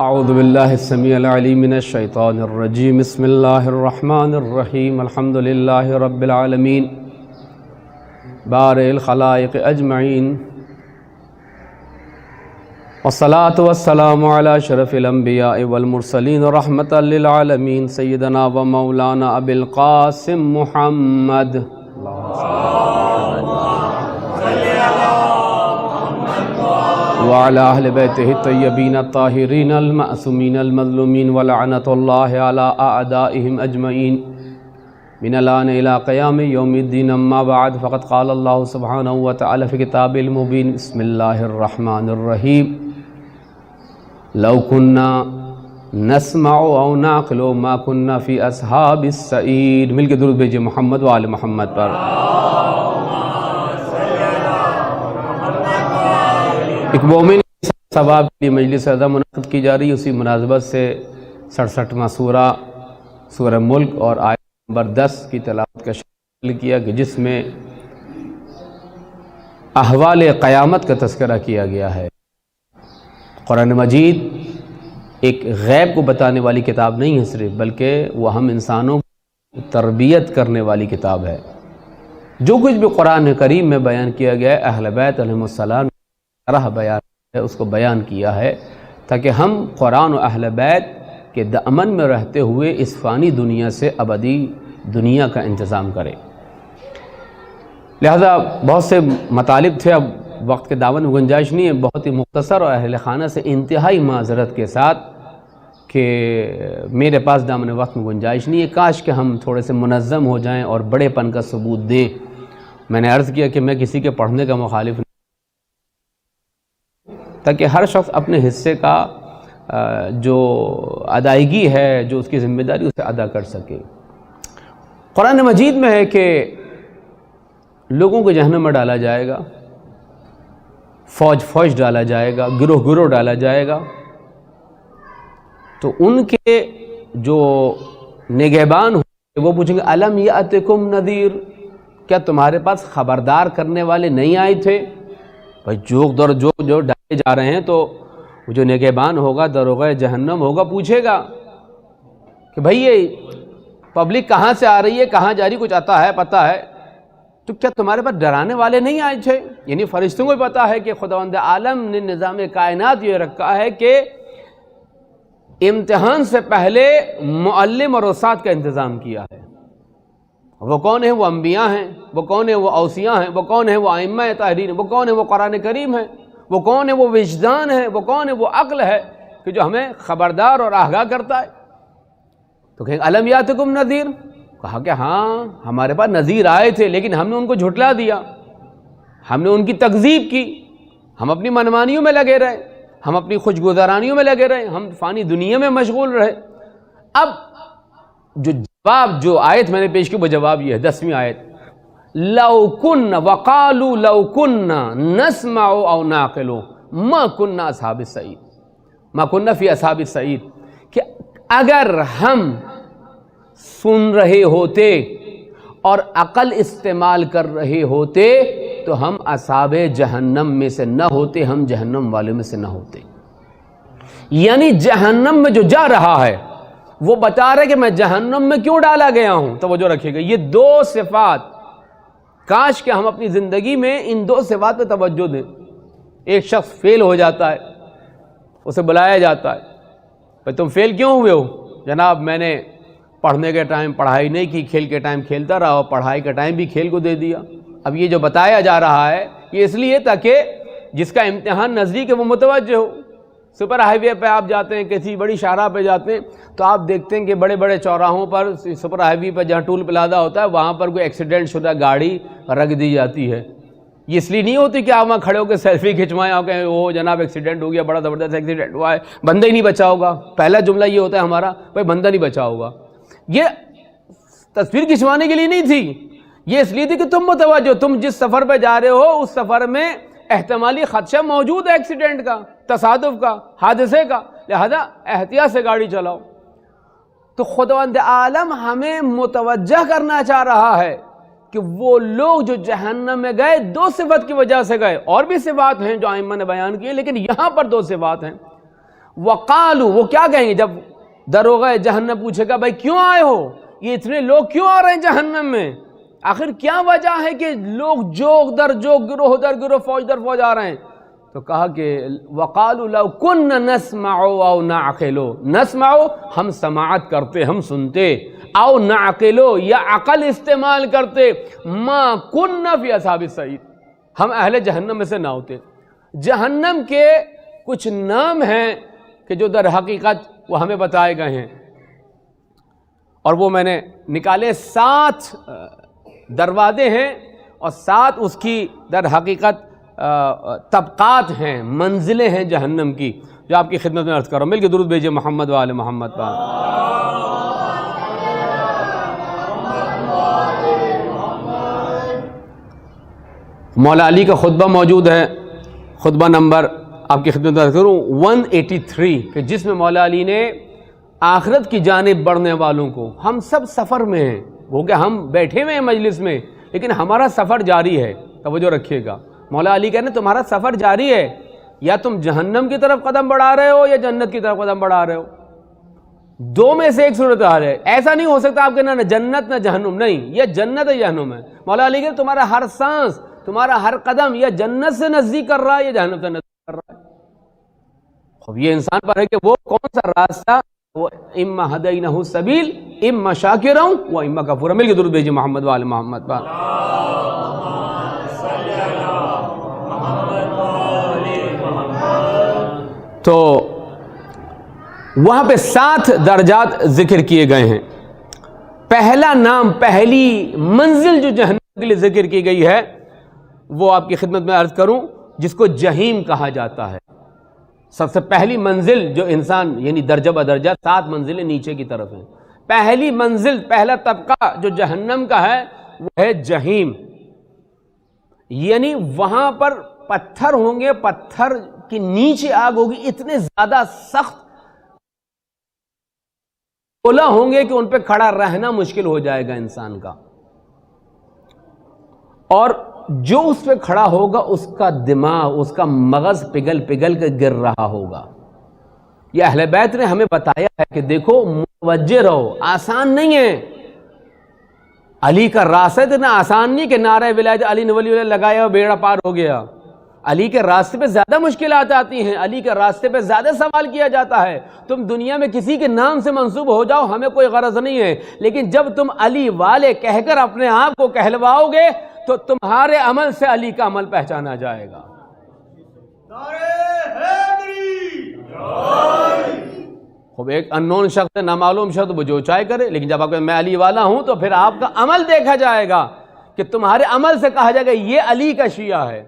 اعوذ باللہ السمیع العلیم من الشیطان الرجیم بسم اللہ الرحمن الرحیم الحمد للہ رب العالمین بارئ الخلائق اجمعین والصلاة والسلام علی اشرف الانبیاء والمرسلین رحمتا للعالمین سیدنا و مولانا ابی القاسم محمد وعلى أهل بيته الطيبين الطاهرين المعصومين المظلومين ولعنة الله على أعدائهم أجمعين من الآن إلى قيام يوم الدين أما بعد فقد قال الله سبحانه وتعالى في كتابه المبين بسم الله الرحمن الرحيم لو كنا نسمع أو نعقل ما كنا في أصحاب السعير مل کے درود بھیجئے محمد و آل محمد پر۔ ایک مومن ثواب کی مجلس اعظم منعقد کی جا رہی ہے، اسی مناسبت سے 67واں سورہ ملک اور آیت نمبر 10 کی تلاوت کا شامل کیا کہ جس میں احوال قیامت کا تذکرہ کیا گیا ہے۔ قرآن مجید ایک غیب کو بتانے والی کتاب نہیں ہے صرف، بلکہ وہ ہم انسانوں کو تربیت کرنے والی کتاب ہے۔ جو کچھ بھی قرآن کریم میں بیان کیا گیا ہے اہل بیت علیہ السلام طرح بیان ہے، اس کو بیان کیا ہے تاکہ ہم قرآن و اہل بیت کے دامن میں رہتے ہوئے اس فانی دنیا سے ابدی دنیا کا انتظام کریں۔ لہذا بہت سے مطالب تھے، اب وقت کے دامن میں گنجائش نہیں ہے، بہت ہی مختصر اور اہل خانہ سے انتہائی معذرت کے ساتھ کہ میرے پاس دامن وقت میں گنجائش نہیں ہے، کاش کہ ہم تھوڑے سے منظم ہو جائیں اور بڑے پن کا ثبوت دیں۔ میں نے عرض کیا کہ میں کسی کے پڑھنے کا مخالف نہیں، تاکہ ہر شخص اپنے حصے کا جو ادائیگی ہے، جو اس کی ذمہ داری اسے ادا کر سکے۔ قرآن مجید میں ہے کہ لوگوں کو جہنم میں ڈالا جائے گا، فوج فوج ڈالا جائے گا، گروہ گروہ ڈالا جائے گا، تو ان کے جو نگہبان ہوں وہ پوچھیں گے الم یأتکم نذیر، کیا تمہارے پاس خبردار کرنے والے نہیں آئے تھے؟ بھائی جو ڈالے جا رہے ہیں تو جو نگہبان ہوگا، داروغہ جہنم ہوگا، پوچھے گا کہ بھائی یہ پبلک کہاں سے آ رہی ہے، کہاں جا رہی، کچھ آتا ہے، پتہ ہے؟ تو کیا تمہارے پاس ڈرانے والے نہیں آئے تھے؟ یعنی فرشتوں کو پتہ ہے کہ خداوند عالم نے نظام کائنات یہ رکھا ہے کہ امتحان سے پہلے معلم اور استاد کا انتظام کیا ہے۔ وہ کون ہیں؟ وہ انبیاء ہیں۔ وہ کون ہیں؟ وہ اوصیاء ہیں۔ وہ کون ہیں؟ وہ ائمہ طاہرین ہیں۔ وہ کون ہیں؟ وہ قرآن کریم ہے۔ وہ کون ہے؟ وہ وجدان ہے۔ وہ کون ہے؟ وہ عقل ہے کہ جو ہمیں خبردار اور آگاہ کرتا ہے۔ تو کہیں الم یاتکم نذیر، کہا کہ ہاں ہمارے پاس نذیر آئے تھے، لیکن ہم نے ان کو جھٹلا دیا، ہم نے ان کی تکذیب کی، ہم اپنی منمانیوں میں لگے رہے، ہم اپنی خوش گزارانیوں میں لگے رہے، ہم فانی دنیا میں مشغول رہے۔ اب جو آیت میں نے پیش کی وہ جواب یہ ہے، 10ویں آیت، لو کن وقالوا لو کنا نسمع او نعقل ما کنا اصحاب السعیر، ما کنا فی اصحاب السعیر، کہ اگر ہم سن رہے ہوتے اور عقل استعمال کر رہے ہوتے تو ہم اصحاب جہنم میں سے نہ ہوتے، ہم جہنم والے میں سے نہ ہوتے۔ یعنی جہنم میں جو جا رہا ہے وہ بتا رہے کہ میں جہنم میں کیوں ڈالا گیا ہوں۔ توجہ رکھیے گا، یہ دو صفات، کاش کہ ہم اپنی زندگی میں ان دو صفات پہ توجہ دیں۔ ایک شخص فیل ہو جاتا ہے، اسے بلایا جاتا ہے، بھائی تم فیل کیوں ہوئے ہو؟ جناب میں نے پڑھنے کے ٹائم پڑھائی نہیں کی، کھیل کے ٹائم کھیلتا رہا، اور پڑھائی کا ٹائم بھی کھیل کو دے دیا۔ اب یہ جو بتایا جا رہا ہے یہ اس لیے تاکہ جس کا امتحان نزدیک ہے وہ متوجہ ہو۔ سپر ہائی وے پہ آپ جاتے ہیں، کسی بڑی شاہراہ پہ جاتے ہیں تو آپ دیکھتے ہیں کہ بڑے بڑے چوراہوں پر، سپر ہائی وے پہ جہاں ٹول پلازا ہوتا ہے وہاں پر کوئی ایکسیڈنٹ شدہ گاڑی رکھ دی جاتی ہے۔ یہ اس لیے نہیں ہوتی کہ آپ وہاں کھڑے ہو کے سیلفی کھنچوائیں اور کہیں وہ جناب ایکسیڈنٹ ہو گیا، بڑا زبردست ایکسیڈنٹ ہوا ہے، بندہ ہی نہیں بچا ہوگا۔ پہلا جملہ یہ ہوتا ہے ہمارا، بھائی بندہ نہیں بچا ہوگا۔ یہ تصویر کھنچوانے کے لیے نہیں تھی، یہ اس لیے تھی کہ تم متوجہ، تم جس سفر پہ جا رہے ہو اس سفر میں احتمالی خدشہ موجود ہے، ایکسیڈنٹ کا، تصادف کا، حادثے کا، لہذا احتیاط سے گاڑی چلاؤ۔ تو خداوند عالم ہمیں متوجہ کرنا چاہ رہا ہے کہ وہ لوگ جو جہنم میں گئے دو صفت کی وجہ سے گئے، اور بھی صفات ہیں جو ائمہ نے بیان کی، لیکن یہاں پر دو صفات ہیں۔ وقالو، وہ کیا کہیں گے جب دروغہ جہنم پوچھے گا بھائی کیوں آئے ہو، یہ اتنے لوگ کیوں آ رہے ہیں جہنم میں، آخر کیا وجہ ہے کہ لوگ جوگ در جوگ، گروہ در گروہ، فوج در فوج آ رہے ہیں؟ تو کہا کہ وقالوا لو كنا نسمع او نعقل، نسمع ہم سماعت کرتے، ہم سنتے، او نعقل یا عقل استعمال کرتے، ما كنا فی اصحاب السعیر، ہم اہل جہنم میں سے نہ ہوتے۔ جہنم کے کچھ نام ہیں کہ جو در حقیقت وہ ہمیں بتائے گئے ہیں، اور وہ میں نے نکالے 7 دروازے ہیں اور 7 اس کی در حقیقت طبقات ہیں، منزلیں ہیں جہنم کی، جو آپ کی خدمت میں عرض کرو۔ مل کے درود بھیجئے محمد و آل محمد پر۔ مولا علی کا خطبہ موجود ہے، خطبہ نمبر آپ کی خدمت میں عرض کروں 183، کہ جس میں مولا علی نے آخرت کی جانب بڑھنے والوں کو، ہم سب سفر میں ہیں، وہ کہ ہم بیٹھے ہوئے ہیں مجلس میں لیکن ہمارا سفر جاری ہے، توجہ رکھیے گا۔ مولا علی کہنے تمہارا سفر جاری ہے، یا تم جہنم کی طرف قدم بڑھا رہے ہو یا جنت کی طرف قدم بڑھا رہے ہو، دو میں سے ایک صورتحال ہے۔ ایسا نہیں ہو سکتا آپ کے نہ جنت نہ جہنم، نہیں، یہ جنت ہے جہنم ہے۔ مولا علی کہنے تمہارا ہر سانس، تمہارا ہر قدم یا جنت سے نزدیک کر رہا ہے یا جہنم سے نزدیک کر رہا ہے۔ اب یہ انسان پر ہے کہ وہ کون سا راستہ، وہ اما ہدینہ السبیل اما شاکرا و اما کفورا۔ مل کے درود بھیجئے محمد و آل محمد پر۔ تو وہاں پہ 7 درجات ذکر کیے گئے ہیں۔ پہلا نام، پہلی منزل جو جہنم کے لیے ذکر کی گئی ہے وہ آپ کی خدمت میں عرض کروں، جس کو جہیم کہا جاتا ہے۔ سب سے پہلی منزل جو انسان، یعنی درجہ بدرجہ 7 منزلیں نیچے کی طرف ہیں، پہلی منزل، پہلا طبقہ جو جہنم کا ہے وہ ہے جہیم، یعنی وہاں پر پتھر ہوں گے، پتھر کی نیچے آگ ہوگی، اتنے زیادہ سخت گولا ہوں گے کہ ان پہ کھڑا رہنا مشکل ہو جائے گا انسان کا، اور جو اس پہ کھڑا ہوگا اس کا دماغ، اس کا مغز پگھل پگھل کے گر رہا ہوگا۔ یہ اہل بیت نے ہمیں بتایا ہے کہ دیکھو متوجہ رہو، آسان نہیں ہے۔ علی کا راستہ اتنا آسان نہیں کہ نعرہ ولایت علی ولی اللہ لگایا اور بیڑا پار ہو گیا۔ علی کے راستے پہ زیادہ مشکلات آتی ہیں، علی کے راستے پہ زیادہ سوال کیا جاتا ہے۔ تم دنیا میں کسی کے نام سے منسوب ہو جاؤ، ہمیں کوئی غرض نہیں ہے، لیکن جب تم علی والے کہہ کر اپنے آپ کو کہلواؤ گے تو تمہارے عمل سے علی کا عمل پہچانا جائے گا۔ خوب ایک اننون شخص، نامعلوم شخص، وہ جو چاہے کرے، لیکن جب آپ کہ میں علی والا ہوں تو پھر آپ کا عمل دیکھا جائے گا، کہ تمہارے عمل سے کہا جائے گا یہ علی کا شیعہ ہے،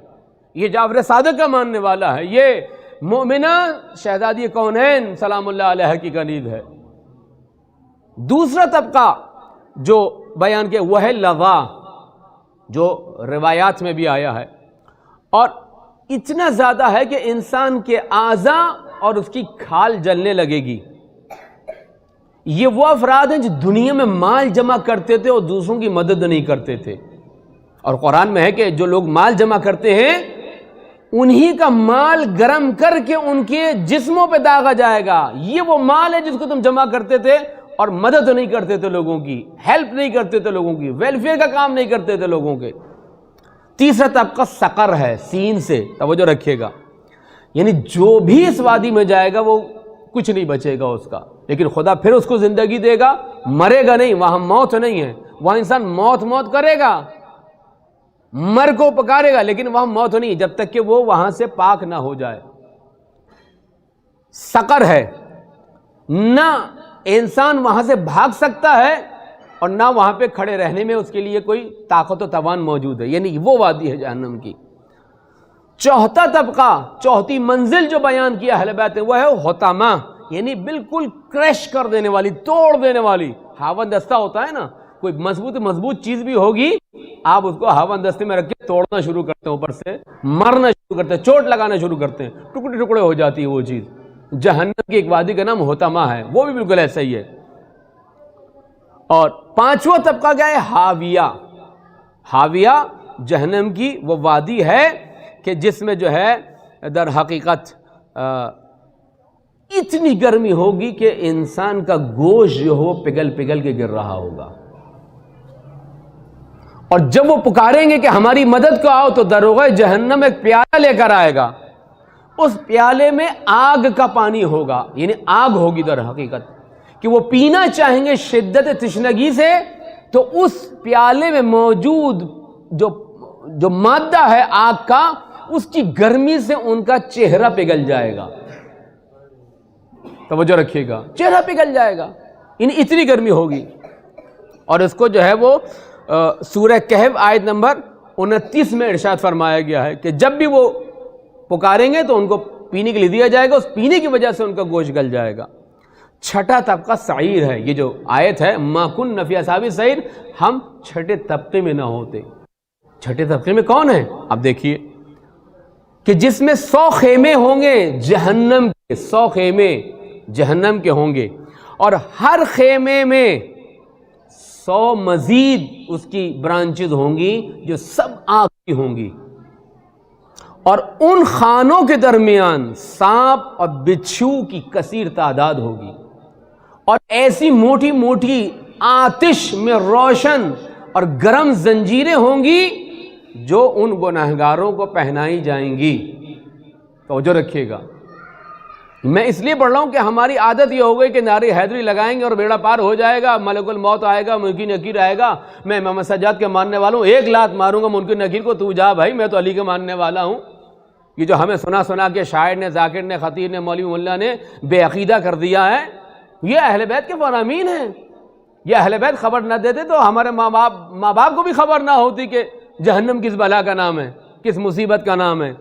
یہ جعفر صادق کا ماننے والا ہے، یہ مومنہ شہزادی کونین سلام اللہ علیہ کی کنیز ہے۔ دوسرا طبقہ جو بیان کیا وہ ہے لظا، جو روایات میں بھی آیا ہے، اور اتنا زیادہ ہے کہ انسان کے اعضاء اور اس کی کھال جلنے لگے گی۔ یہ وہ افراد ہیں جو دنیا میں مال جمع کرتے تھے اور دوسروں کی مدد نہیں کرتے تھے، اور قرآن میں ہے کہ جو لوگ مال جمع کرتے ہیں انہی کا مال گرم کر کے ان کے جسموں پہ داغا جائے گا۔ یہ وہ مال ہے جس کو تم جمع کرتے تھے اور مدد نہیں کرتے تھے لوگوں کی، ہیلپ نہیں کرتے تھے لوگوں کی، ویلفیئر کا کام نہیں کرتے تھے لوگوں کے۔ تیسرا طبقہ سقر ہے، سین سے توجہ رکھیے گا، یعنی جو بھی اس وادی میں جائے گا وہ کچھ نہیں بچے گا اس کا، لیکن خدا پھر اس کو زندگی دے گا، مرے گا نہیں، وہاں موت نہیں ہے، وہاں انسان موت کرے گا، مر کو پکارے گا، لیکن وہاں موت نہیں جب تک کہ وہ وہاں سے پاک نہ ہو جائے۔ سقر ہے، نہ انسان وہاں سے بھاگ سکتا ہے اور نہ وہاں پہ کھڑے رہنے میں اس کے لیے کوئی طاقت و توان موجود ہے، یعنی وہ وادی ہے جہنم کی۔ چوتھا طبقہ، چوتھی منزل جو بیان کیا اہل بیت نے وہ ہے حطامہ، یعنی بالکل کریش کر دینے والی، توڑ دینے والی۔ ہاون دستہ ہوتا ہے نا، کوئی مضبوط چیز بھی ہوگی، آپ اس کو ہاون دستے میں رکھ کے توڑنا شروع کرتے ہیں، اوپر سے مرنا شروع کرتے ہیں، چوٹ لگانا شروع کرتے ہیں، ٹکڑے ٹکڑے ہو جاتی ہے وہ چیز۔ جہنم کی ایک وادی کا نام حطامہ ہے، وہ بھی بالکل ایسا ہی ہے۔ اور پانچواں طبقہ کیا ہے؟ حاویہ۔ حاویہ جہنم کی وہ وادی ہے کہ جس میں جو ہے در حقیقت اتنی گرمی ہوگی کہ انسان کا گوشت جو ہو پگھل پگھل کے گر رہا ہوگا. اور جب وہ پکاریں گے کہ ہماری مدد کو آؤ، تو داروغہ جہنم ایک پیالہ لے کر آئے گا. اس پیالے میں آگ کا پانی ہوگا، یعنی آگ ہوگی در حقیقت کہ وہ پینا چاہیں گے شدت تشنگی سے، تو اس پیالے میں موجود جو مادہ ہے آگ کا، اس کی گرمی سے ان کا چہرہ پگھل جائے گا. توجہ رکھیے گا، چہرہ پگھل جائے گا، یعنی اتنی گرمی ہوگی. اور اس کو جو ہے وہ سورہ کہف آیت نمبر 29 میں ارشاد فرمایا گیا ہے کہ جب بھی وہ پکاریں گے تو ان کو پینے کے لیے دیا جائے گا، اس پینے کی وجہ سے ان کا گوشت گل جائے گا. چھٹا طبقہ سعیر ہے. یہ جو آیت ہے ما کن فی اصحاب السعیر، ہم چھٹے طبقے میں نہ ہوتے. چھٹے طبقے میں کون ہے؟ اب دیکھیے کہ جس میں 100 خیمے ہوں گے جہنم کے، 100 خیمے جہنم کے ہوں گے، اور ہر خیمے میں 100 مزید اس کی برانچز ہوں گی جو سب آگ کی ہوں گی. اور ان خانوں کے درمیان سانپ اور بچھو کی کثیر تعداد ہوگی، اور ایسی موٹی موٹی آتش میں روشن اور گرم زنجیریں ہوں گی جو ان گنہگاروں کو پہنائی جائیں گی. توجہ رکھیے گا. میں اس لیے پڑھ رہا ہوں کہ ہماری عادت یہ ہو گئی کہ نعرہ حیدری لگائیں گے اور بیڑا پار ہو جائے گا، ملک الموت آئے گا، منکر نکیر آئے گا. میں امام سجاد کے ماننے والا ہوں، 1 لات ماروں گا منکر نکیر کو، تو جا بھائی، میں تو علی کے ماننے والا ہوں. یہ جو ہمیں سنا کے شاعر نے، ذاکر نے، خطیب نے، مولوی ملا نے بے عقیدہ کر دیا ہے، یہ اہل بیت کے فرامین ہیں. یہ اہل بیت خبر نہ دیتے تو ہمارے ماں باپ کو بھی خبر نہ ہوتی کہ جہنم کس بلا کا نام ہے، کس مصیبت کا نام ہے.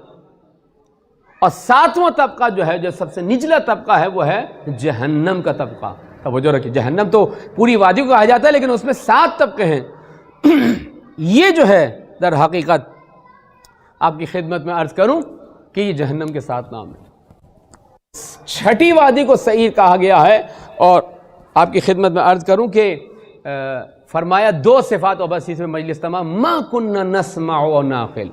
اور 7واں طبقہ جو ہے، جو سب سے نچلا طبقہ ہے، وہ ہے جہنم کا طبقہ. توجہ رکھیے، جہنم تو پوری وادی کو کہا جاتا ہے، لیکن اس میں 7 طبقے ہیں. یہ جو ہے در حقیقت آپ کی خدمت میں عرض کروں کہ یہ جہنم کے 7 نام ہیں. چھٹی وادی کو سعیر کہا گیا ہے. اور آپ کی خدمت میں عرض کروں کہ فرمایا 2 صفات اور بس اس میں مجلس تمام. ما کننا نسمع و ناقل،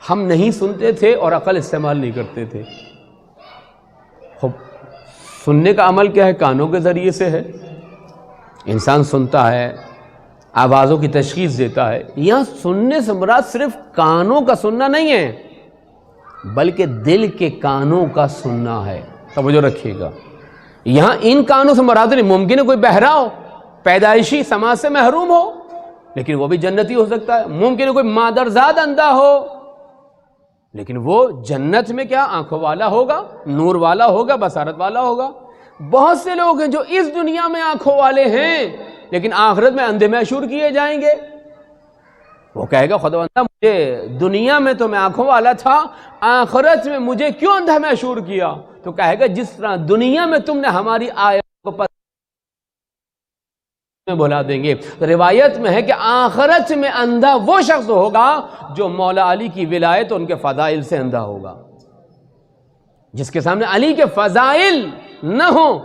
ہم نہیں سنتے تھے اور عقل استعمال نہیں کرتے تھے. خب سننے کا عمل کیا ہے؟ کانوں کے ذریعے سے ہے. انسان سنتا ہے، آوازوں کی تشخیص دیتا ہے. یہاں سننے سے مراد صرف کانوں کا سننا نہیں ہے، بلکہ دل کے کانوں کا سننا ہے. توجہ رکھیے گا. یہاں ان کانوں سے مراد نہیں. ممکن ہے کوئی بہرا ہو، پیدائشی سماج سے محروم ہو، لیکن وہ بھی جنتی ہو سکتا ہے. ممکن ہے کوئی مادرزاد اندھا ہو، لیکن وہ جنت میں کیا آنکھوں والا ہوگا، نور والا ہوگا، بصارت والا ہوگا. بہت سے لوگ ہیں جو اس دنیا میں آنکھوں والے ہیں، لیکن آخرت میں اندھے محشور کیے جائیں گے. وہ کہے گا خداوندہ مجھے دنیا میں تو میں آنکھوں والا تھا، آخرت میں مجھے کیوں اندھا محشور کیا؟ تو کہے گا جس طرح دنیا میں تم نے ہماری آیات کو بھلا دیں گے. روایت میں ہے کہ آخرت میں اندھا وہ شخص ہوگا جو مولا علی کی ولایت اور ان کے فضائل سے اندھا ہوگا. جس کے سامنے علی کے فضائل نہ ہوں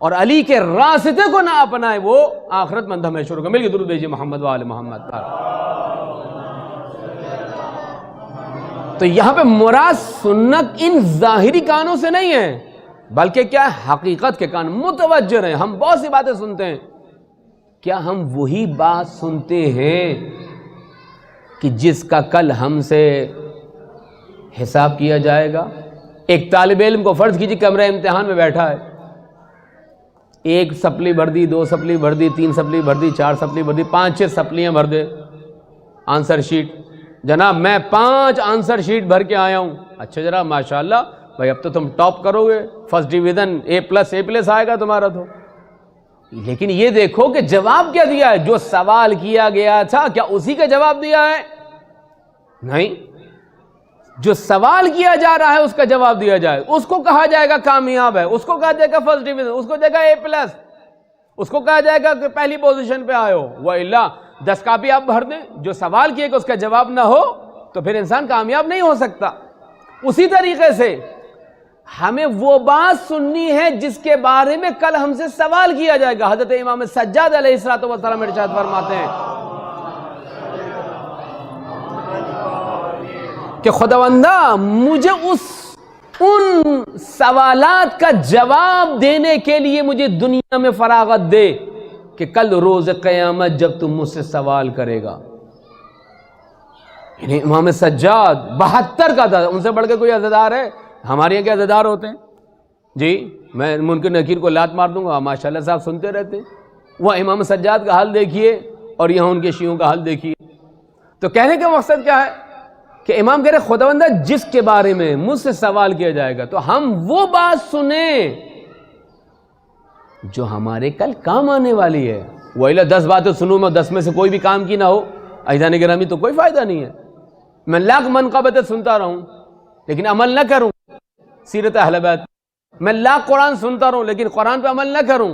اور علی کے راستے کو نہ اپنائے، وہ آخرت میں اندھا محشور ہوگا. مل کے درود بھیجیے محمد و آل محمد پر. تو یہاں پہ مراد سنت ان ظاہری کانوں سے نہیں ہے، بلکہ کیا حقیقت کے کان متوجہ رہیں. ہم بہت سی باتیں سنتے ہیں، کیا ہم وہی بات سنتے ہیں کہ جس کا کل ہم سے حساب کیا جائے گا؟ ایک طالب علم کو فرض کیجیے کمرہ امتحان میں بیٹھا ہے، 1 سپلی بھر دی، 2 سپلی بھر دی، 3 سپلی بھر دی، 4 سپلی بھر دی، 5-6 سپلیاں بھر دے. آنسر شیٹ، جناب میں 5 آنسر شیٹ بھر کے آیا ہوں. اچھا جناب ماشاءاللہ بھائی، اب تو تم ٹاپ کرو گے، فرسٹ ڈویژن A++ آئے گا تمہارا تو. لیکن یہ دیکھو کہ جواب کیا دیا ہے. جو سوال کیا گیا تھا کیا اسی کا جواب دیا ہے؟ نہیں. جو سوال کیا جا رہا ہے اس کا جواب دیا جائے، اس کو کہا جائے گا کامیاب ہے، اس کو کہا جائے گا فرسٹ ڈویژن، اس کو جائے گا A+، اس کو کہا جائے گا کہ پہلی پوزیشن پہ آئے ہو. وَإِلَّا 10 کاپی آپ بھر دیں، جو سوال کیے کہ اس کا جواب نہ ہو تو پھر انسان کامیاب نہیں ہو سکتا. اسی طریقے سے ہمیں وہ بات سننی ہے جس کے بارے میں کل ہم سے سوال کیا جائے گا. حضرت امام سجاد علیہ السلام ارشاد فرماتے ہیں کہ خداوندہ مجھے اس ان سوالات کا جواب دینے کے لیے مجھے دنیا میں فراغت دے کہ کل روز قیامت جب تم مجھ سے سوال کرے گا. یعنی امام سجاد 72 کا تھا، ان سے بڑھ کے کوئی عزادار ہے؟ ہمارے یہاں کے عزادار ہوتے ہیں جی، میں منکر نکیر کو لات مار دوں گا، ماشاءاللہ صاحب سنتے رہتے ہیں. وہ امام سجاد کا حال دیکھیے اور یہاں ان کے شیعوں کا حال دیکھیے. تو کہنے کا مقصد کیا ہے کہ امام کہہ رہے خداوندہ جس کے بارے میں مجھ سے سوال کیا جائے گا تو ہم وہ بات سنیں جو ہمارے کل کام آنے والی ہے. وَإِلَّا 10 باتیں سنوں میں 10 میں سے کوئی بھی کام کی نہ ہو عزیزان گرامی تو کوئی فائدہ نہیں ہے. میں لاکھ منقبتیں سنتا رہوں لیکن عمل نہ کروں سیرت اہل بیت، میں لاکھ قرآن سنتا رہوں لیکن قرآن پہ عمل نہ کروں،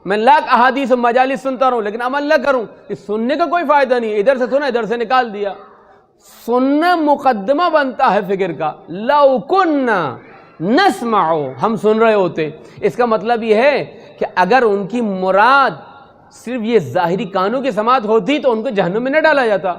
میں لاکھ احادیث و مجالس سنتا رہوں لیکن عمل نہ کروں، اس سننے کا کوئی فائدہ نہیں ہے. ادھر سے سنا ادھر سے نکال دیا. سننا مقدمہ بنتا ہے فکر کا. لو کننا نسمع، ہم سن رہے ہوتے، اس کا مطلب یہ ہے کہ اگر ان کی مراد صرف یہ ظاہری کانوں کی سماعت ہوتی تو ان کو جہنم میں نہ ڈالا جاتا.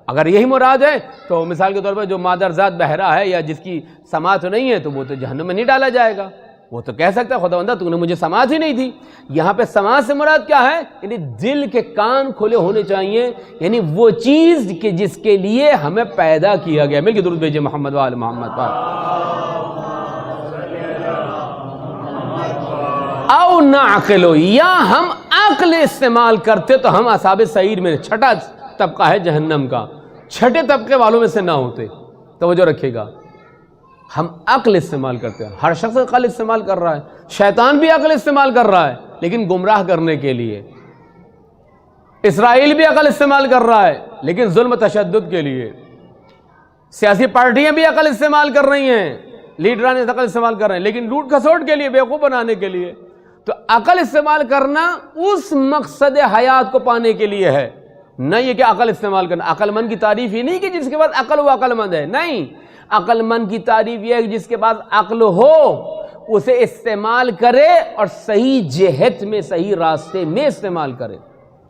اگر یہی مراد ہے تو مثال کے طور پر جو مادرزاد بہرا ہے یا جس کی سماعت نہیں ہے تو وہ تو جہنم میں نہیں ڈالا جائے گا. وہ تو کہہ سکتا ہے خداوندہ تو نے مجھے سماعت ہی نہیں تھی. یہاں پہ سماعت سے مراد کیا ہے؟ یعنی دل کے کان کھلے ہونے چاہیے، یعنی وہ چیز کہ جس کے لیے ہمیں پیدا کیا گیا. مل کے درود بھیجے محمد وآل محمد پر. او نعقل، یا ہم عقل استعمال کرتے تو ہم اصحاب سعیر میں، چھٹا طبقہ ہے جہنم کا، چھٹے طبقے والوں میں سے نہ ہوتے. توجہ رکھیے گا، ہم عقل استعمال کرتے ہیں. ہر شخص عقل استعمال کر رہا ہے، شیطان بھی عقل استعمال کر رہا ہے لیکن گمراہ کرنے کے لیے. اسرائیل بھی عقل استعمال کر رہا ہے لیکن ظلم تشدد کے لیے. سیاسی پارٹیاں بھی عقل استعمال کر رہی ہیں، لیڈران عقل استعمال کر رہے ہیں لیکن لوٹ کھسوٹ کے لیے، بیوقوف بنانے کے لیے. تو عقل استعمال کرنا اس مقصد حیات کو پانے کے لیے ہے، نہ یہ کہ عقل استعمال کرنا. عقل مند کی تعریف یہ نہیں کہ جس کے پاس عقل وہ عقل مند ہے، نہیں. عقل مند کی تعریف یہ ہے کہ جس کے پاس عقل ہو اسے استعمال کرے اور صحیح جہت میں، صحیح راستے میں استعمال کرے.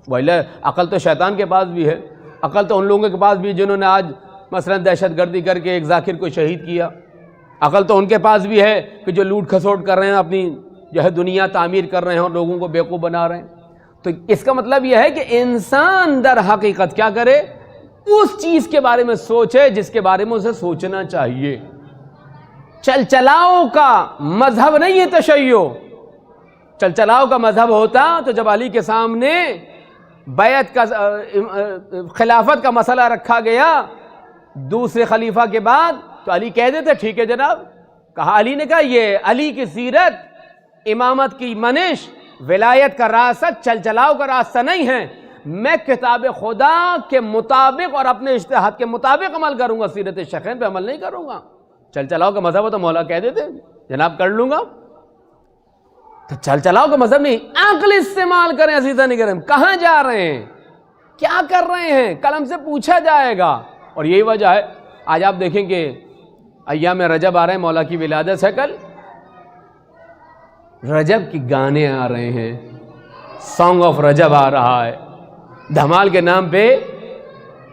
وَإِلَّا عقل تو شیطان کے پاس بھی ہے، عقل تو ان لوگوں کے پاس بھی جنہوں نے آج مثلا دہشت گردی کر کے ایک ذاکر کو شہید کیا. عقل تو ان کے پاس بھی ہے کہ جو لوٹ کھسوٹ کر رہے ہیں، اپنی جو ہے دنیا تعمیر کر رہے ہیں اور لوگوں کو بیوقوف بنا رہے ہیں. تو اس کا مطلب یہ ہے کہ انسان در حقیقت کیا کرے؟ اس چیز کے بارے میں سوچے جس کے بارے میں اسے سوچنا چاہیے. چل چلاؤ کا مذہب نہیں ہے تشیع. چل چلاؤ کا مذہب ہوتا تو جب علی کے سامنے بیعت کا خلافت کا مسئلہ رکھا گیا دوسرے خلیفہ کے بعد تو علی کہہ دیتے ٹھیک ہے جناب. کہا علی نے کہا یہ علی کی سیرت، امامت کی منش، ولایت کا راستہ چل چلاؤ کا راستہ نہیں ہے. میں کتاب خدا کے مطابق اور اپنے اجتہاد کے مطابق عمل کروں گا، سیرت شیخین پہ عمل نہیں کروں گا. چل چلاؤ کا مذہب ہو تو مولا کہہ دیتے جناب کر لوں گا. تو چل چلاؤ کا مذہب نہیں. عقل استعمال کریں عزیزان کرام. کہاں جا رہے ہیں، کیا کر رہے ہیں، کل ہم سے پوچھا جائے گا. اور یہی وجہ ہے آج آپ دیکھیں کہ ایام رجب آ رہے ہیں، مولا کی ولادت ہے کل. رجب کی گانے آ رہے ہیں، سانگ آف رجب آ رہا ہے، دھمال کے نام پہ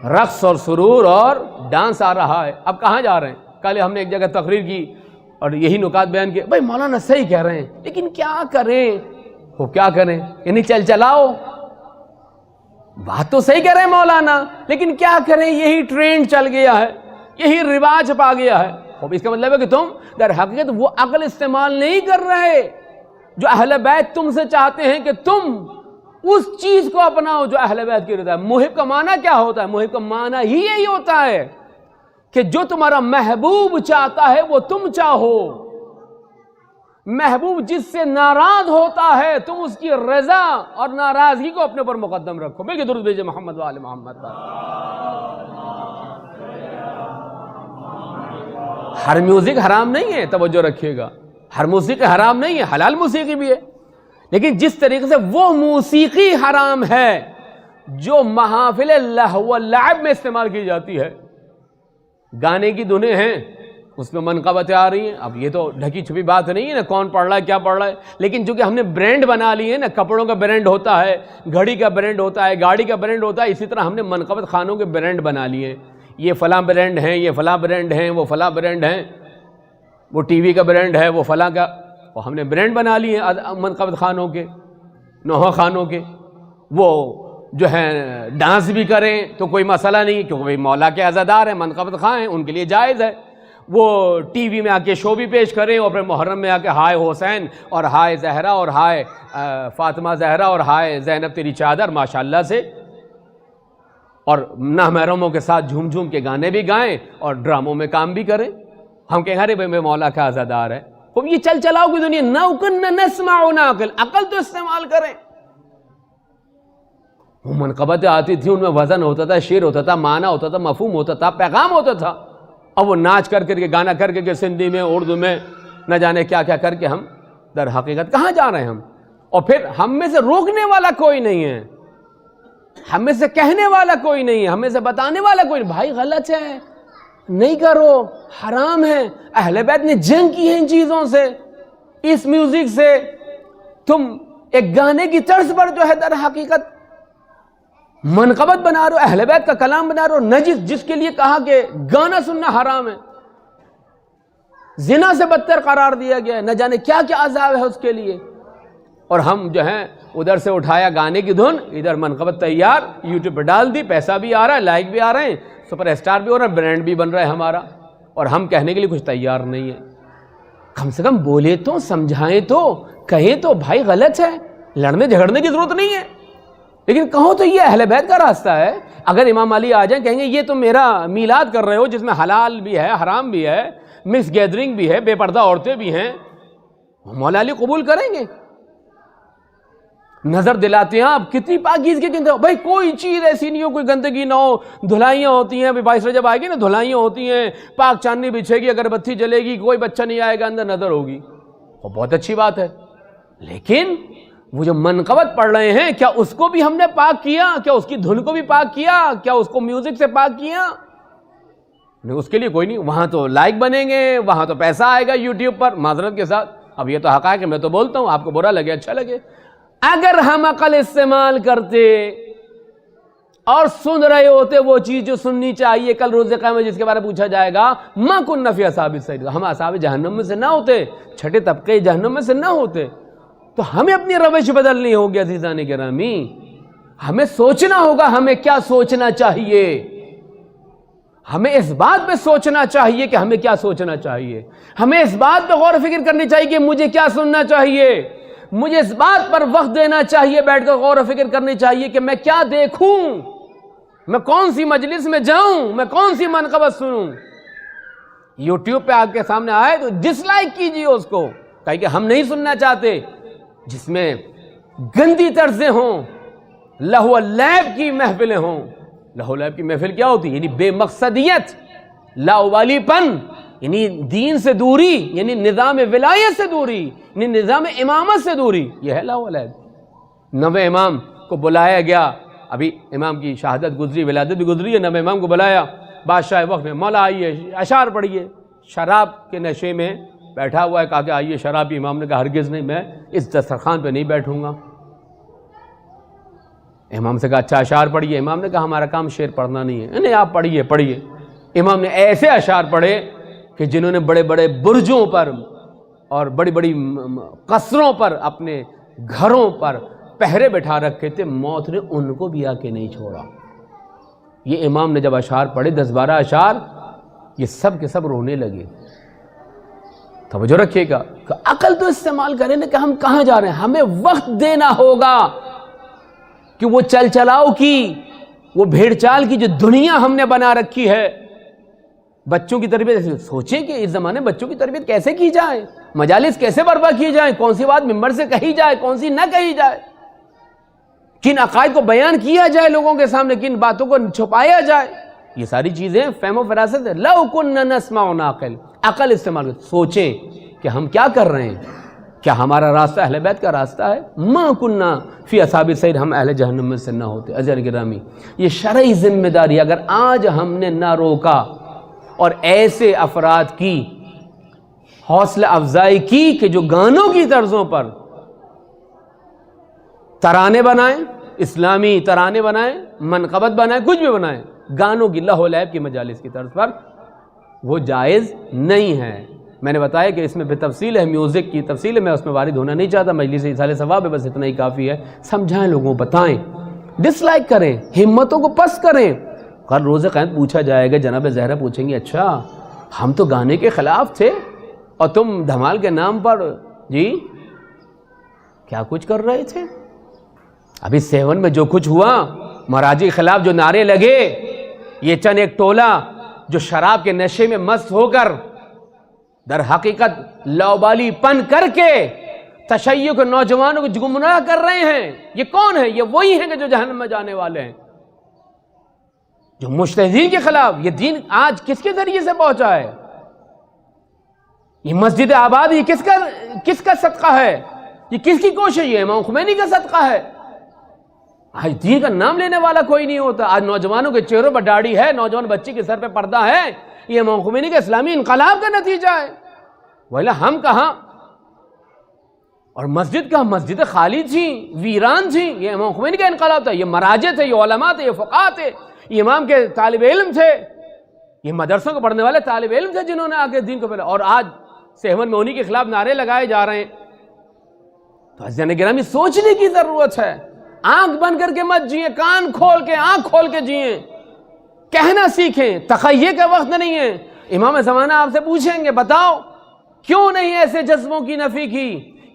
رقص اور سرور اور ڈانس آ رہا ہے. اب کہاں جا رہے ہیں؟ کل ہم نے ایک جگہ تقریر کی اور یہی نکات بیان کیے. بھائی مولانا صحیح کہہ رہے ہیں لیکن کیا کریں؟ وہ کیا کریں؟ یعنی چل چلاؤ، بات تو صحیح کہہ رہے ہیں مولانا لیکن کیا کریں؟ یہی ٹرینڈ چل گیا ہے، یہی رواج پا گیا ہے. اس کا مطلب ہے کہ تم در حقیقت وہ عقل استعمال نہیں کر رہے جو اہل بیت تم سے چاہتے ہیں کہ تم اس چیز کو اپناؤ جو اہل بیت کی رضا ہے. محب کا معنی کیا ہوتا ہے؟ محب کا معنی ہی یہی ہوتا ہے کہ جو تمہارا محبوب چاہتا ہے وہ تم چاہو. محبوب جس سے ناراض ہوتا ہے تم اس کی رضا اور ناراضگی کو اپنے پر مقدم رکھو. بلکہ درود بھیجے محمد وآل محمد پر. ہر میوزک حرام نہیں ہے، توجہ رکھیے گا. ہر موسیقی حرام نہیں ہے، حلال موسیقی بھی ہے. لیکن جس طریقے سے وہ موسیقی حرام ہے جو محافل لہو و لعب میں استعمال کی جاتی ہے، گانے کی دھنیں ہیں اس میں منقبتیں آ رہی ہیں. اب یہ تو ڈھکی چھپی بات نہیں ہے نا، کون پڑھ رہا ہے کیا پڑھ رہا ہے. لیکن چونکہ ہم نے برانڈ بنا لی ہے نا، کپڑوں کا برانڈ ہوتا ہے، گھڑی کا برانڈ ہوتا ہے، گاڑی کا برانڈ ہوتا ہے، اسی طرح ہم نے منقبت خانوں کے برانڈ بنا لیے ہیں. یہ فلاں برانڈ ہیں، یہ فلاں برانڈ ہیں، وہ فلاں برانڈ ہیں. وہ ٹی وی کا برانڈ ہے، وہ فلاں کا، وہ ہم نے برانڈ بنا لیے منقبت خانوں کے، نوحہ خانوں کے. وہ جو ہے ڈانس بھی کریں تو کوئی مسئلہ نہیں، کیونکہ مولا کے عزادار ہیں، منقبت خاں ہیں، ان کے لیے جائز ہے. وہ ٹی وی میں آ کے شو بھی پیش کریں اور پھر محرم میں آ کے ہائے حسین اور ہائے زہرا اور ہائے فاطمہ زہرا اور ہائے زینب تیری چادر ماشاءاللہ سے، اور نامحرموں کے ساتھ جھوم جھوم کے گانے بھی گائیں اور ڈراموں میں کام بھی کریں. ہم کہیں ارے بھائی میں مولا کا عزادار ہے. تو یہ چل چلاؤ کی دنیا، نو کن نسمع نعقل، عقل تو استعمال کریں. وہ منقبتیں آتی تھیں، ان میں وزن ہوتا تھا، شعر ہوتا تھا، معنی ہوتا تھا، مفہوم ہوتا تھا، پیغام ہوتا تھا. اب وہ ناچ کر کے گانا کر کے سندھی میں اردو میں نہ جانے کیا کیا کر کے ہم در حقیقت کہاں جا رہے ہیں ہم. اور پھر ہم میں سے روکنے والا کوئی نہیں ہے، ہم میں سے کہنے والا کوئی نہیں ہے، ہم میں سے بتانے والا کوئی نہیں. بھائی غلط ہے، نہیں کرو، حرام ہے. اہل بیت نے جنگ کی ہے ان چیزوں سے، اس میوزک سے. تم ایک گانے کی طرز پر جو ہے در حقیقت منقبت بنا رہے ہو، اہل بیت کا کلام بنا رہے ہو. نجس جس کے لیے کہا کہ گانا سننا حرام ہے، زنا سے بدتر قرار دیا گیا ہے، نہ جانے کیا کیا عذاب ہے اس کے لیے. اور ہم جو ہیں ادھر سے اٹھایا گانے کی دھن، ادھر منقبت تیار، یوٹیوب پہ ڈال دی، پیسہ بھی آ رہا ہے، لائک بھی آ رہے ہیں، سپر اسٹار بھی ہو رہا ہے، برانڈ بھی بن رہا ہے ہمارا، اور ہم کہنے کے لیے کچھ تیار نہیں ہے. کم سے کم بولے تو، سمجھائیں تو، کہیں تو بھائی غلط ہے، لڑنے جھگڑنے کی ضرورت نہیں ہے، لیکن کہو تو یہ اہل بیت کا راستہ ہے. اگر امام علی آ جائیں کہیں گے یہ تم میرا میلاد کر رہے ہو جس میں حلال بھی ہے، حرام بھی ہے، مکس گیدرنگ بھی ہے، بے پردہ عورتیں بھی ہیں، مولا علی قبول کریں گے؟ نظر دلاتے ہیں آپ کتنی پاکیزگی کے اندر. بھائی کوئی چیز ایسی نہیں ہو، کوئی گندگی نہ ہو، دھلائیاں ہوتی ہیں. ابھی 22 رجب آئے گی نا، دھلائیاں ہوتی ہیں، پاک چاندنی بچھے گی، اگر بتی جلے گی، کوئی بچہ نہیں آئے گا، اندر نظر ہوگی، وہ بہت اچھی بات ہے. لیکن وہ جو منقبت پڑھ رہے ہیں، کیا اس کو بھی ہم نے پاک کیا؟ کیا اس کی دھن کو بھی پاک کیا؟ کیا اس کو میوزک سے پاک کیا؟ نہیں، اس کے لیے کوئی نہیں. وہاں تو لائک بنیں گے، وہاں تو پیسہ آئے گا یوٹیوب پر، معذرت کے ساتھ. اب یہ تو حقائق ہے، میں تو بولتا ہوں، آپ کو برا لگے اچھا لگے. اگر ہم عقل استعمال کرتے اور سن رہے ہوتے وہ چیز جو سننی چاہیے، کل روز قیامت جس کے بارے میں پوچھا جائے گا، ما كنا في اصحاب السعیر، ہم اصحاب جہنم میں سے نہ ہوتے، چھٹے طبقے جہنم میں سے نہ ہوتے. تو ہمیں اپنی روش بدلنی ہوگی عزیزان گرامی. ہمیں سوچنا ہوگا ہمیں کیا سوچنا چاہیے. ہمیں اس بات پہ سوچنا چاہیے کہ ہمیں کیا سوچنا چاہیے. ہمیں اس بات پہ غور و فکر کرنی چاہیے کہ مجھے کیا سننا چاہیے. مجھے اس بات پر وقت دینا چاہیے، بیٹھ کر غور و فکر کرنی چاہیے کہ میں کیا دیکھوں، میں کون سی مجلس میں جاؤں، میں کون سی منقبت سنوں. یوٹیوب پہ آپ کے سامنے آئے تو ڈس لائک کیجیے اس کو، کہیں کہ ہم نہیں سننا چاہتے جس میں گندی طرزیں ہوں، لہو و لعب کی محفلیں ہوں. لہو و لعب کی محفل کیا ہوتی ہے؟ یعنی بے مقصدیت، لاوالی پن، یعنی دین سے دوری، یعنی نظام ولایت سے دوری، یعنی نظام امامت سے دوری. یہ ہے لہو و لعب. نوے امام کو بلایا گیا، ابھی امام کی شہادت گزری، ولادت بھی گزری ہے، نوے امام کو بلایا بادشاہ وقت میں، مولا آئیے اشعار پڑھیے. شراب کے نشے میں بیٹھا ہوا ہے، کہا کہ آئیے شراب پی. امام نے کہا ہرگز نہیں، میں اس دسترخوان پہ نہیں بیٹھوں گا. امام سے کہا اچھا اشعار پڑھیے. امام نے کہا ہمارا کام شعر پڑھنا نہیں ہے. نہیں آپ پڑھیے پڑھیے. امام نے ایسے اشعار پڑھے کہ جنہوں نے بڑے بڑے برجوں پر اور بڑی بڑی قصروں پر، اپنے گھروں پر پہرے بٹھا رکھے تھے، موت نے ان کو بھی آ کے نہیں چھوڑا. یہ امام نے جب اشعار پڑھے 10-12 اشعار، یہ سب کے سب رونے لگے. توجہ رکھیے گا کہ عقل تو استعمال کریں نا کہ ہم کہاں جا رہے ہیں. ہمیں وقت دینا ہوگا کہ وہ چل چلاؤ کی، وہ بھیڑ چال کی جو دنیا ہم نے بنا رکھی ہے. بچوں کی تربیت، سوچیں کہ اس زمانے میں بچوں کی تربیت کیسے کی جائے، مجالس کیسے برپا کی جائیں، کون سی بات ممبر سے کہی جائے، کون سی نہ کہی جائے، کن عقائد کو بیان کیا جائے لوگوں کے سامنے، کن باتوں کو چھپایا جائے. یہ ساری چیزیں فہم و فراست ہے. لو کنا نسمع نعقل، عقل استعمال کریں، سوچیں کہ ہم کیا کر رہے ہیں. کیا ہمارا راستہ اہل بیت کا راستہ ہے؟ ما کنا فی اصحاب السعیر، ہم اہل جہنم میں سے نہ ہوتے. عزیزان گرامی، یہ شرعی ذمہ داری اگر آج ہم نے نہ روکا اور ایسے افراد کی حوصلہ افزائی کی کہ جو گانوں کی طرزوں پر ترانے بنائیں، اسلامی ترانے بنائیں، منقبت بنائیں، کچھ بھی بنائیں، گانوں کی لہو لعب کی مجالس کی طرز پر، وہ جائز نہیں ہے. میں نے بتایا کہ اس میں پھر تفصیل ہے، میوزک کی تفصیل ہے، میں اس میں وارد ہونا نہیں چاہتا، مجلس ایصال ثواب ہے، بس اتنا ہی کافی ہے. سمجھائیں لوگوں کو، بتائیں، ڈس لائک کریں، ہمتوں کو پست کریں. کل روز قیامت پوچھا جائے گا، جناب زہرا پوچھیں گے اچھا ہم تو گانے کے خلاف تھے اور تم دھمال کے نام پر جی کیا کچھ کر رہے تھے؟ ابھی 7 میں جو کچھ ہوا، مہاراجی کے خلاف جو نعرے لگے، یہ چند ایک ٹولہ جو شراب کے نشے میں مست ہو کر در حقیقت لاوبالی پن کر کے تشیع کے نوجوانوں کو گمراہ کر رہے ہیں. یہ کون ہے؟ یہ وہی ہیں کہ جو جہنم میں جانے والے ہیں، جو مجتہدین کے خلاف. یہ دین آج کس کے ذریعے سے پہنچا ہے؟ یہ مسجد آباد یہ کس کا صدقہ ہے؟ یہ کس کی کوشش ہے؟ یہ امام خمینی کا صدقہ ہے. آج دین کا نام لینے والا کوئی نہیں ہوتا. آج نوجوانوں کے چہروں پر داڑھی ہے، نوجوان بچی کے سر پہ پردہ ہے، یہ امام خمینی کے اسلامی انقلاب کا نتیجہ ہے. ویلا ہم کہاں؟ اور مسجد کہاں؟ مسجد خالی تھی، ویران تھی. یہ امام خمینی کا انقلاب تھا. یہ مراجع تھے، یہ علماء تھے، یہ فقہاء تھے، یہ امام کے طالب علم تھے، یہ مدرسوں کو پڑھنے والے طالب علم تھے جنہوں نے آگے دین کو پھیلا. اور آج 7 میں انہی کے خلاف نعرے لگائے جا رہے ہیں. تو عزیزان گرامی سوچنے کی ضرورت ہے. آنکھ بند کر کے مت جئیں، کان کھول کے آنکھ کھول کے جئیں، کہنا سیکھیں. تخیع کا وقت نہیں ہے. امام زمانہ آپ سے پوچھیں گے بتاؤ کیوں نہیں ایسے جذبوں کی نفی کی،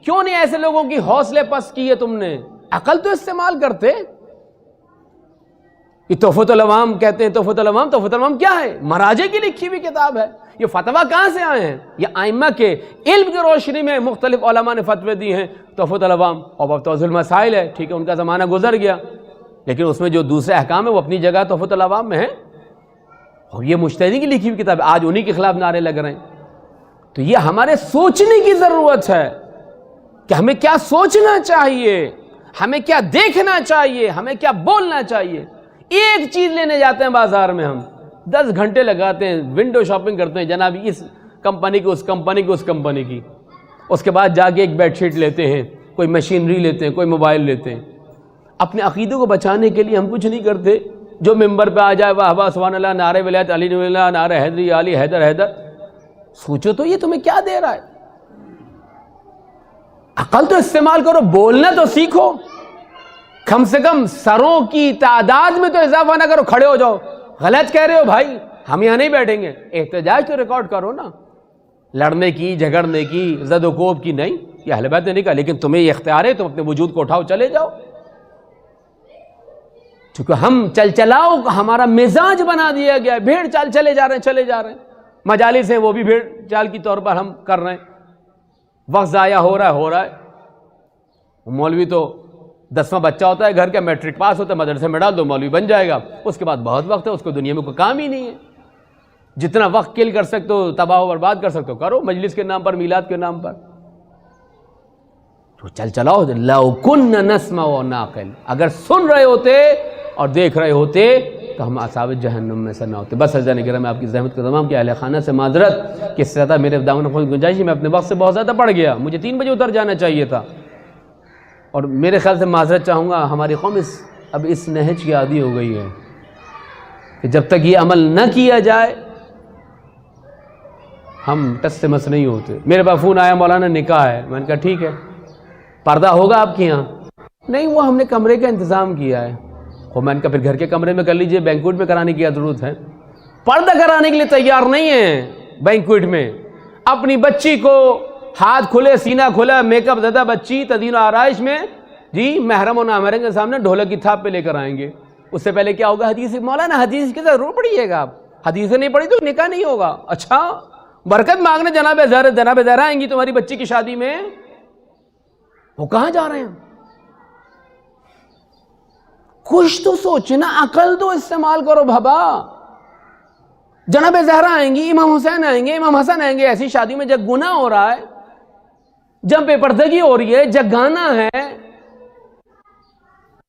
کیوں نہیں ایسے لوگوں کی حوصلے پست کیے تم نے؟ عقل تو استعمال کرتے. یہ تحفۃ العوام کہتے ہیں. تحفۃ العوام کیا ہے؟ مراجع کی لکھی ہوئی کتاب ہے. یہ فتویٰ کہاں سے آئے ہیں؟ یہ ائمہ کے علم کی روشنی میں مختلف علماء نے فتوے دی ہیں. تحفۃ العوام اور توضیح المسائل ہے، ٹھیک ہے ان کا زمانہ گزر گیا، لیکن اس میں جو دوسرے احکام ہیں وہ اپنی جگہ تحفۃ العوام میں ہیں. اور یہ مجتہدین کی لکھی ہوئی کتاب ہے. آج انہی کے خلاف نعرے لگ رہے ہیں. تو یہ ہمارے سوچنے کی ضرورت ہے کہ ہمیں کیا سوچنا چاہیے، ہمیں کیا دیکھنا چاہیے، ہمیں کیا بولنا چاہیے. ایک چیز لینے جاتے ہیں بازار میں، ہم 10 گھنٹے لگاتے ہیں، ونڈو شاپنگ کرتے ہیں، جناب اس کمپنی کی، اس کمپنی کی، اس کمپنی کی. اس کے بعد جا کے ایک بیڈ شیٹ لیتے ہیں، کوئی مشینری لیتے ہیں، کوئی موبائل لیتے ہیں. اپنے عقیدے کو بچانے کے لیے ہم کچھ نہیں کرتے. جو ممبر پہ آ جائے واہ واہ سبحان اللہ، نعرہ ولایت علی ولی اللہ، نعرہ حیدری علی حیدر حیدر. سوچو تو یہ تمہیں کیا دے رہا ہے؟ عقل تو استعمال کرو، بولنا تو سیکھو. کم سے کم سروں کی تعداد میں تو اضافہ نہ کرو. کھڑے ہو جاؤ، غلط کہہ رہے ہو بھائی، ہم یہاں نہیں بیٹھیں گے. احتجاج تو ریکارڈ کرو نا، لڑنے کی، جھگڑنے کی، زد و کوب کی نہیں. یہ اہل بیت نے نہیں کہا، لیکن تمہیں یہ اختیار ہے، تم اپنے وجود کو اٹھاؤ، چلے جاؤ. چونکہ ہم چلاؤ ہمارا مزاج بنا دیا گیا ہے. بھیڑ چال چلے جا رہے ہیں. مجالس ہیں وہ بھی بھیڑ چال کی طور پر ہم کر رہے ہیں. وقت ضائع ہو رہا ہے. مولوی تو 10واں بچہ ہوتا ہے گھر کا، میٹرک پاس ہوتا ہے، مدرسے میں ڈال دو مولوی بن جائے گا. اس کے بعد بہت وقت ہے، اس کو دنیا میں کوئی کام ہی نہیں ہے. جتنا وقت کل کر سکتے ہو، تباہ و برباد کر سکتے ہو، کرو، مجلس کے نام پر، میلاد کے نام پر. تو چلاؤ. لو کن نسمع و نعقل، اگر سن رہے ہوتے اور دیکھ رہے ہوتے تو ہم اصحاب جہنم میں سے نہ ہوتے. بس عزیزان کرام، میں آپ کی زحمت کا تمام کہ اہل خانہ سے معذرت کہ اس سے زیادہ میرے دامن خود گنجائش، میں اپنے وقت سے بہت زیادہ پڑ گیا. مجھے 3 بجے اتر جانا چاہیے تھا. اور میرے خیال سے معذرت چاہوں گا، ہماری قوم اب اس نہج کی عادی ہو گئی ہے کہ جب تک یہ عمل نہ کیا جائے ہم ٹس سے مس نہیں ہوتے. میرے پاس فون آیا، مولانا نکاح ہے. میں نے کہا ٹھیک ہے، پردہ ہوگا آپ کے یہاں؟ نہیں، وہ ہم نے کمرے کا انتظام کیا ہے. اور میں نے کہا پھر گھر کے کمرے میں کر لیجئے، بینکوٹ میں کرانے کی ضرورت ہے؟ پردہ کرانے کے لیے تیار نہیں ہے بینکوٹ میں. اپنی بچی کو ہاتھ کھلے، سینہ کھلا، میک اپ زدہ بچی تزئین و آرائش میں جی محرم و نامحرم کے سامنے ڈھولک کی تھاپ پہ لے کر آئیں گے. اس سے پہلے کیا ہوگا؟ حدیث. مولانا حدیث کی ضرور پڑھیے گا آپ. حدیث نہیں پڑھی تو نکاح نہیں ہوگا. اچھا، برکت مانگنے جناب زہرا آئیں گی تمہاری بچی کی شادی میں. وہ کہاں جا رہے ہیں؟ کچھ تو سوچنا، عقل تو استعمال کرو بھابا. جناب زہرا آئیں گی، امام حسین آئیں گے، امام حسن آئیں گے. ایسی شادی میں جب گناہ ہو رہا ہے، جب بے پردگی ہو رہی ہے، جب گانا ہے،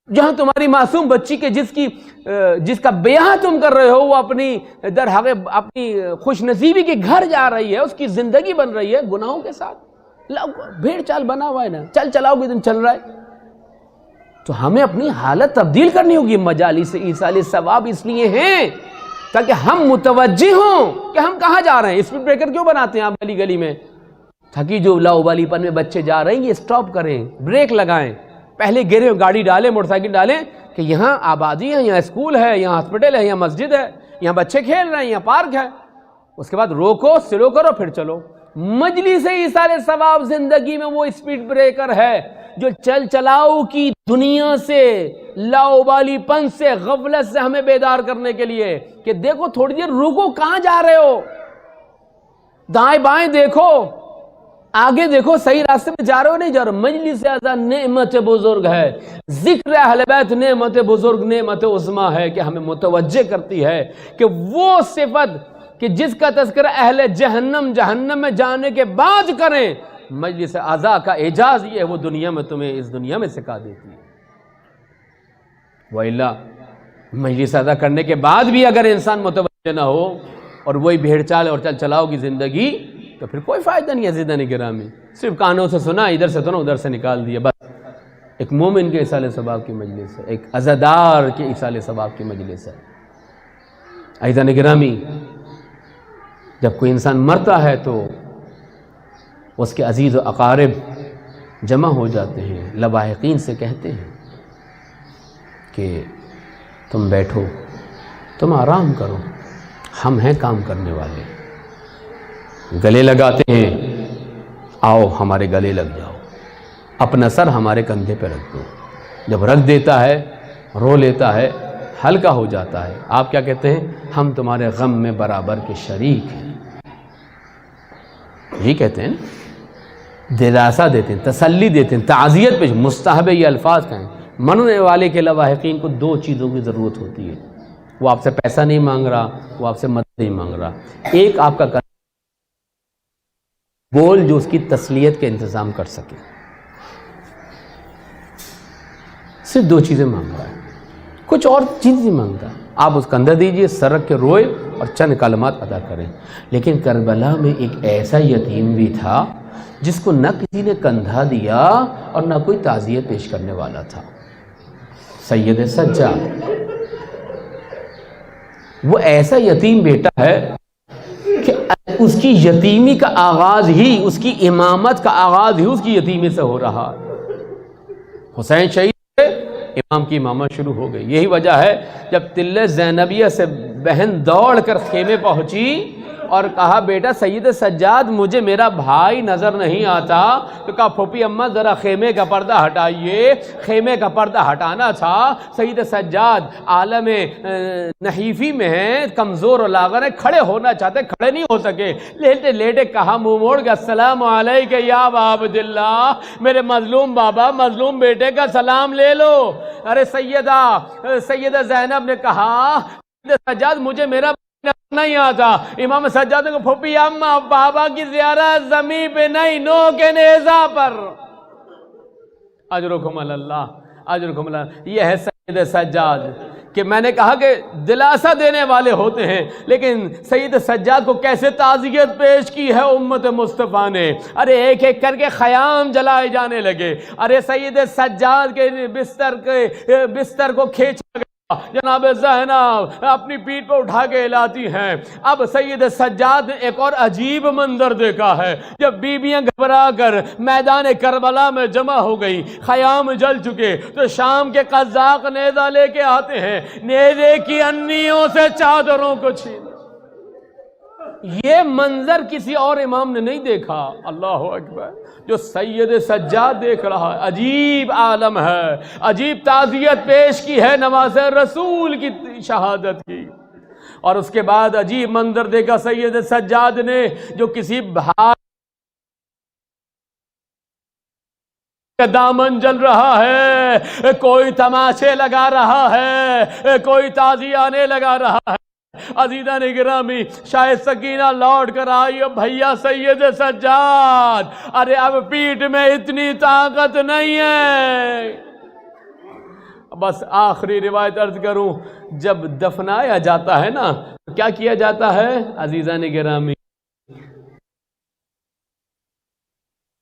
جہاں تمہاری معصوم بچی کے جس کا بیاہ تم کر رہے ہو وہ اپنی در حقیقت اپنی خوش نصیبی کے گھر جا رہی ہے، اس کی زندگی بن رہی ہے گناہوں کے ساتھ. بھیڑ چال بنا ہوا ہے نا، چلاؤ گے دن چل رہا ہے. تو ہمیں اپنی حالت تبدیل کرنی ہوگی. مجالس ایصال ثواب اس لیے ہیں تاکہ ہم متوجہ ہوں کہ ہم کہاں جا رہے ہیں۔ اسپیڈ بریکر کیوں بناتے ہیں آپ گلی گلی میں؟ تاکہ جو لاؤبالی پن میں بچے جا رہے ہیں یہ اسٹاپ کریں، بریک لگائیں، پہلے گرے گاڑی ڈالیں، موٹر سائیکل ڈالیں کہ یہاں آبادی ہے، یہاں اسکول ہے، یہاں ہاسپٹل ہے، یہاں مسجد ہے، یہاں بچے کھیل رہے ہیں، یہاں پارک ہے۔ اس کے بعد روکو، سلو کرو، پھر چلو۔ مجلس ایصال ثواب زندگی میں وہ اسپیڈ بریکر ہے جو چل چلاؤ کی دنیا سے، لاؤبالی پن سے، غفلت سے ہمیں بیدار کرنے کے لیے کہ دیکھو تھوڑی دیر رکو، کہاں جا رہے ہو، دائیں بائیں دیکھو، آگے دیکھو، صحیح راستے پہ جا رہے ہو نہیں جا رہے ہو۔ مجلس اعضا نعمت بزرگ ہے، ذکر اہل بیت نعمت بزرگ، نعمت عظمیٰ ہے کہ ہمیں متوجہ کرتی ہے کہ وہ صفت کہ جس کا تذکرہ اہل جہنم میں جانے کے بعد کریں، مجلس اعضا کا اعجاز یہ ہے، وہ دنیا میں تمہیں اس دنیا میں سکھا دیتی ہے۔ وَإِلَّا مجلس اعضا کرنے کے بعد بھی اگر انسان متوجہ نہ ہو اور وہی بھیڑ چال اور چل چلاؤ کی زندگی، تو پھر کوئی فائدہ نہیں ہے عزیزان گرامی، صرف کانوں سے سنا، ادھر سے سنا، ادھر سے نکال دیا بس۔ ایک مومن کے ایصال ثواب کی مجلس ہے، ایک عزادار کے ایصال ثواب کی مجلس ہے۔ عزیزان گرامی، جب کوئی انسان مرتا ہے تو اس کے عزیز و اقارب جمع ہو جاتے ہیں، لواحقین سے کہتے ہیں کہ تم بیٹھو، تم آرام کرو، ہم ہیں کام کرنے والے۔ گلے لگاتے ہیں، آؤ ہمارے گلے لگ جاؤ، اپنا سر ہمارے کندھے پہ رکھ دو۔ جب رکھ دیتا ہے، رو لیتا ہے، ہلکا ہو جاتا ہے۔ آپ کیا کہتے ہیں؟ ہم تمہارے غم میں برابر کے شریک ہیں، یہ کہتے ہیں، دلاسا دیتے ہیں، تسلی دیتے ہیں، تعزیت پیش، مستحب یہ الفاظ کہیں۔ مننے والے کے لواحقین کو دو چیزوں کی ضرورت ہوتی ہے، وہ آپ سے پیسہ نہیں مانگ رہا، وہ آپ سے مدد نہیں مانگ رہا، ایک آپ کا بول جو اس کی تسلیت کے انتظام کر سکے، صرف دو چیزیں مانگ رہا ہے، کچھ اور چیز نہیں مانگتا۔ آپ اس کندھا دیجئے، سر رکھ کے روئے اور چند کلمات ادا کریں۔ لیکن کربلا میں ایک ایسا یتیم بھی تھا جس کو نہ کسی نے کندھا دیا اور نہ کوئی تعزیت پیش کرنے والا تھا، سید سجاد۔ وہ ایسا یتیم بیٹا ہے کہ اس کی یتیمی کا آغاز ہی، اس کی امامت کا آغاز ہی اس کی یتیمی سے ہو رہا۔ حسین شہید سے امام کی امامت شروع ہو گئی۔ یہی وجہ ہے جب طلِ زینبیہ سے بہن دوڑ کر خیمے پہنچی اور کہا بیٹا سید سجاد مجھے میرا بھائی نظر نہیں آتا، تو کہا پھوپھی اماں ذرا خیمے کا پردہ ہٹائیے۔ خیمے کا پردہ ہٹانا تھا۔ سید سجاد عالم نحیفی میں ہیں، کمزور و لاغر ہیں، کھڑے ہونا چاہتے، کھڑے نہیں ہو سکے، لیٹے لیٹے کہا منہ موڑ کے السلام علیک یا ابا عبداللہ، میرے مظلوم بابا، مظلوم بیٹے کا سلام لے لو۔ ارے سیدہ زینب نے کہا سید سجاد مجھے میرا نہیں آتا۔ امام سجاد کو پھوپھی اماں بابا کی زیارت زمین پہ نہیں، نو کے نیزہ پر۔ اجرکم اللہ، اجرکم اللہ۔ یہ ہے سید سجاد کہ میں نے کہا کہ دلاسا دینے والے ہوتے ہیں، لیکن سید سجاد کو کیسے تعزیت پیش کی ہے امت مصطفیٰ نے۔ ارے ایک ایک کر کے خیام جلائے جانے لگے۔ ارے سید سجاد کے بستر کو کھینچا گیا، جناب زینب اپنی پیٹھ پر اٹھا کے لاتی ہیں۔ اب سید سجاد نے ایک اور عجیب منظر دیکھا ہے، جب بیویاں گھبرا کر میدان کربلا میں جمع ہو گئی، خیام جل چکے، تو شام کے قزاق نیزہ لے کے آتے ہیں، نیزے کی انیوں سے چادروں کو چھین۔ یہ منظر کسی اور امام نے نہیں دیکھا، اللہ اکبر، جو سید سجاد دیکھ رہا ہے۔ عجیب عالم ہے، عجیب تعزیت پیش کی ہے نواز رسول کی شہادت کی۔ اور اس کے بعد عجیب منظر دیکھا سید سجاد نے، جو کسی بھائی کا دامن جل رہا ہے، کوئی تماشے لگا رہا ہے، کوئی تعزیانے لگا رہا ہے۔ عزیزان گرامی، شاید سکینہ لوٹ کر آئی، بھیا سید سجاد، ارے اب پیٹھ میں اتنی طاقت نہیں ہے۔ بس آخری روایت عرض کروں، جب دفنایا جاتا ہے نا تو کیا کیا جاتا ہے عزیزان گرامی؟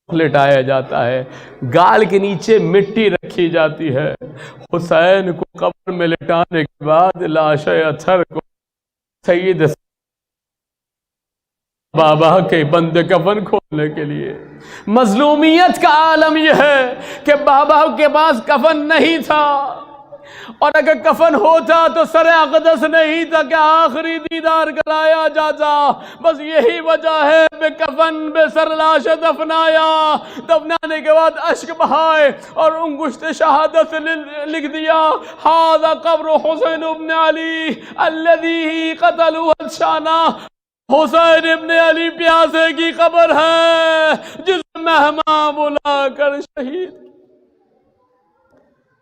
لٹایا جاتا ہے، گال کے نیچے مٹی رکھی جاتی ہے۔ حسین کو قبر میں لٹانے کے بعد لاش اطہر کو سید بابا کے بند کفن کھولنے کے لیے. مظلومیت کا عالم یہ ہے کہ بابا کے پاس کفن نہیں تھا، اور اگر کفن ہوتا تو سر اقدس نہیں تھا کہ آخری دیدار کرایا جاتا. بس یہی وجہ ہے بے کفن بے سر لاش دفنایا، دفنانے کے بعد اشک بہائے اور انگشت شہادت لکھ دیا ھذا قبر حسین ابن علی الذی قتلوه الشانہ. حسین ابن علی پیاسے کی قبر ہے جس مہمان بلا کر شہید.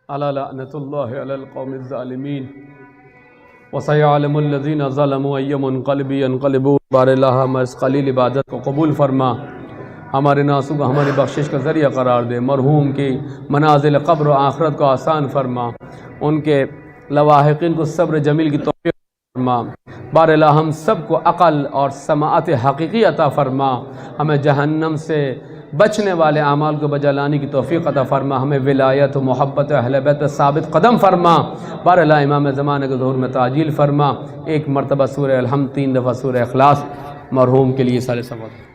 الا لعنت اللہ علی القوم الظالمین وسيعلم الذین ظلموا ای منقلب ينقلبون. بار اللہ ہمارے اس قلیل عبادت کو قبول فرما، ہمارے ناسو کو ہماری بخشش کا ذریعہ قرار دے، مرحوم کی منازل قبر و آخرت کو آسان فرما، ان کے لواحقین کو صبر جمیل کی توفیق فرما. بار اللہ ہم سب کو عقل اور سماعت حقیقی عطا فرما، ہمیں جہنم سے بچنے والے اعمال کو بجا لانے کی توفیق عطا فرما، ہمیں ولایت و محبت اہل بیت ثابت قدم فرما. بار اللہ امام زمانہ کے ظہور میں تعجیل فرما. ایک مرتبہ سورہ الحمد، 3 دفعہ سورہ اخلاص مرحوم کے لیے سال ثواب.